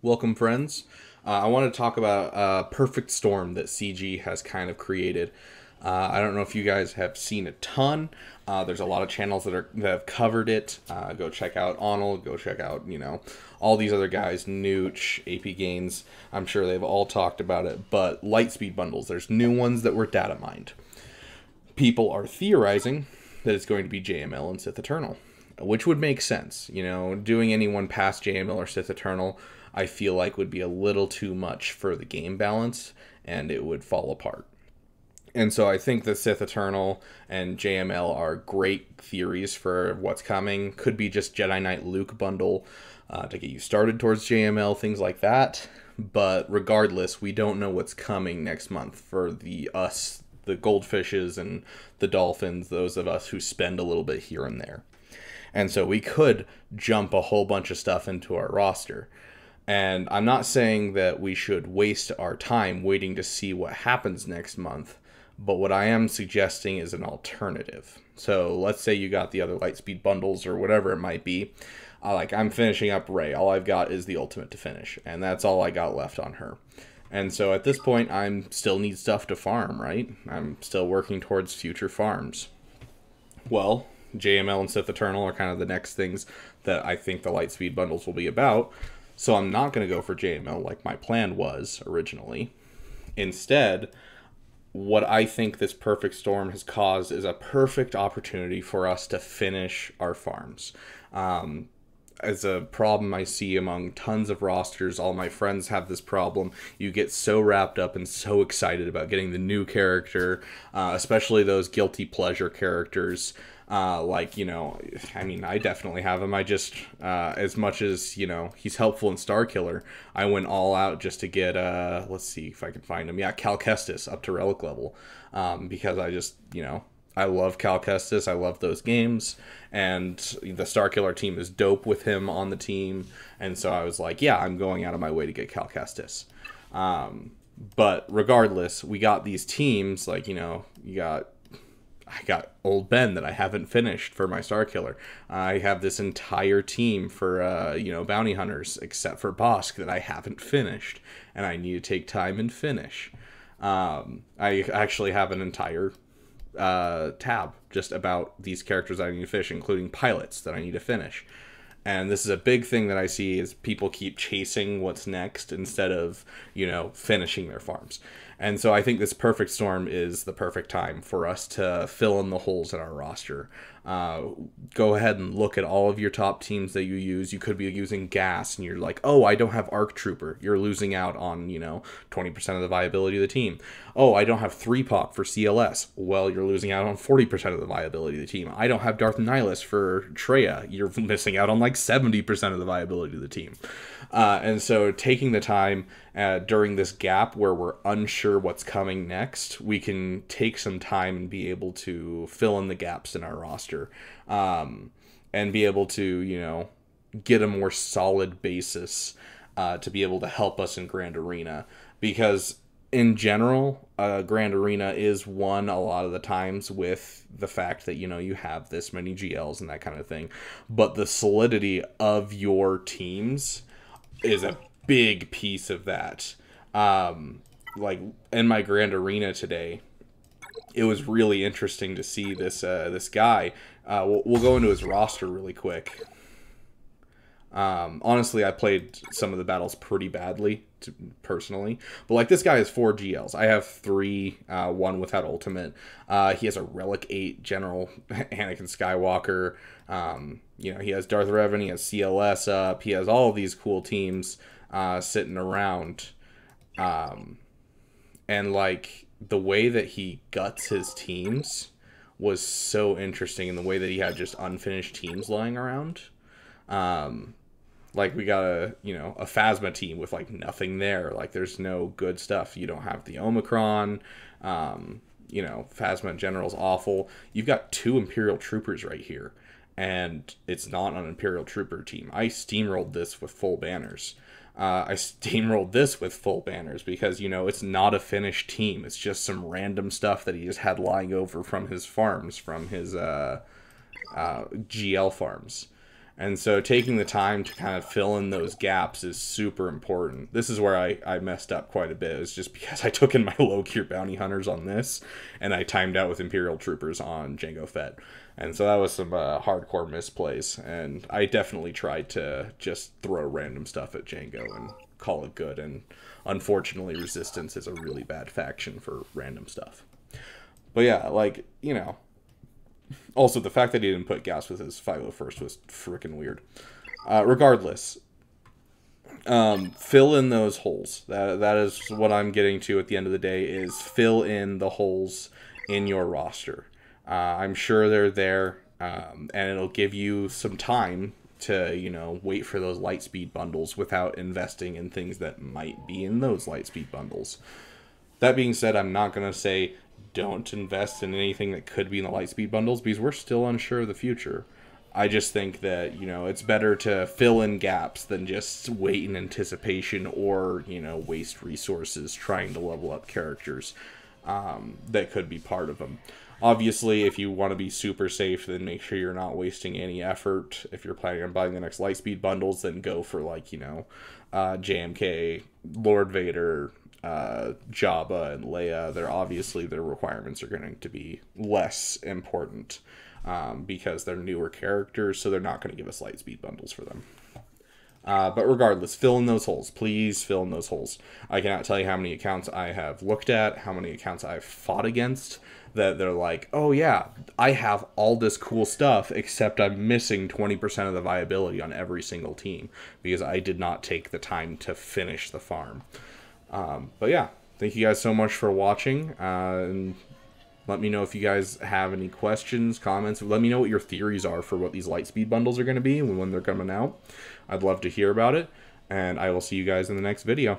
Welcome, friends. I want to talk about a perfect storm that CG has kind of created. I don't know if you guys have seen a ton. There's a lot of channels that have covered it. Go check out Onel. Go check out all these other guys, Nooch, AP Gains. I'm sure they've all talked about it. But LightSpeed bundles. There's new ones that were data mined. People are theorizing that it's going to be JML and Sith Eternal, which would make sense. Doing anyone past JML or Sith Eternal, I feel like would be a little too much for the game balance, and it would fall apart. And so I think the Sith Eternal and JML are great theories for what's coming. Could be just Jedi Knight Luke bundle to get you started towards JML, things like that. But regardless, we don't know what's coming next month for the goldfishes and the dolphins, those of us who spend a little bit here and there. And so we could jump a whole bunch of stuff into our roster. And I'm not saying that we should waste our time waiting to see what happens next month, but what I am suggesting is an alternative. So let's say you got the other Lightspeed bundles or whatever it might be. I'm finishing up Rey. All I've got is the ultimate to finish, and that's all I got left on her. And so at this point, I still need stuff to farm, right? I'm still working towards future farms. Well, JML and Sith Eternal are kind of the next things that I think the Lightspeed bundles will be about. So I'm not going to go for JML like my plan was originally. Instead, what I think this perfect storm has caused is a perfect opportunity for us to finish our farms. As a problem I see among tons of rosters, all my friends have this problem. You get so wrapped up and so excited about getting the new character, especially those guilty pleasure characters. I definitely have him. I just, as much as, he's helpful in Starkiller, I went all out just to get, let's see if I can find him. Yeah, Cal Kestis up to Relic level. Because I just, I love Cal Kestis. I love those games. And the Starkiller team is dope with him on the team. And so I was like, yeah, I'm going out of my way to get Cal Kestis. But regardless, we got these teams, I got Old Ben that I haven't finished for my Starkiller. I have this entire team for, bounty hunters, except for Bosk, that I haven't finished. And I need to take time and finish. I actually have an entire tab just about these characters I need to finish, including pilots that I need to finish. And this is a big thing that I see is people keep chasing what's next instead of, finishing their farms. And so I think this perfect storm is the perfect time for us to fill in the holes in our roster. Go ahead and look at all of your top teams that you use. You could be using gas and you're like, oh, I don't have ARC Trooper. You're losing out on, 20% of the viability of the team. Oh, I don't have 3-Pop for CLS. Well, you're losing out on 40% of the viability of the team. I don't have Darth Nihilus for Traya. You're missing out on 70% of the viability of the team. And so taking the time during this gap where we're unsure what's coming next, we can take some time and be able to fill in the gaps in our roster, and be able to, get a more solid basis to be able to help us in Grand Arena. Because in general, Grand Arena is won a lot of the times with the fact that, you have this many GLs and that kind of thing. But the solidity of your teams is a big piece of that. In my Grand Arena today, it was really interesting to see this guy. We'll go into his roster really quick. Honestly, I played some of the battles pretty badly, personally. But, this guy has 4 GLs. I have 3, 1 without ultimate. He has a Relic 8 General Anakin Skywalker. He has Darth Revan, he has CLS up. He has all of these cool teams sitting around. And, the way that he guts his teams was so interesting, in the way that he had just unfinished teams lying around. We got a Phasma team with nothing there. There's no good stuff. You don't have the Omicron. Phasma in general is awful. You've got 2 Imperial Troopers right here, and it's not an Imperial Trooper team. I steamrolled this with full banners. Because, it's not a finished team. It's just some random stuff that he just had lying over from his farms, from his GL farms. And so taking the time to kind of fill in those gaps is super important. This is where I messed up quite a bit. It was just because I took in my low gear bounty hunters on this, and I timed out with Imperial troopers on Jango Fett. And so that was some hardcore misplays. And I definitely tried to just throw random stuff at Jango and call it good. And unfortunately, Resistance is a really bad faction for random stuff. But yeah, like, you know, also, the fact that he didn't put gas with his 501st was freaking weird. Regardless, fill in those holes. That is what I'm getting to at the end of the day, is fill in the holes in your roster. I'm sure they're there, and it'll give you some time to, you know, wait for those LightSpeed bundles without investing in things that might be in those LightSpeed bundles. That being said, I'm not going to say don't invest in anything that could be in the LightSpeed bundles, because we're still unsure of the future. I just think that, you know, it's better to fill in gaps than just wait in anticipation or, you know, waste resources trying to level up characters that could be part of them. Obviously, if you want to be super safe, then make sure you're not wasting any effort. If you're planning on buying the next LightSpeed bundles, then go for, like, you know, JMK, Lord Vader, Jabba, and Leia. Their requirements are going to be less important because they're newer characters, so they're not going to give us LightSpeed bundles for them. But regardless, fill in those holes. Please fill in those holes. I cannot tell you how many accounts I have looked at, how many accounts I've fought against, that they're like, oh yeah, I have all this cool stuff, except I'm missing 20% of the viability on every single team because I did not take the time to finish the farm. But yeah, thank you guys so much for watching, and let me know if you guys have any questions, comments. Let me know what your theories are for what these LightSpeed bundles are going to be when they're coming out. I'd love to hear about it, and I will see you guys in the next video.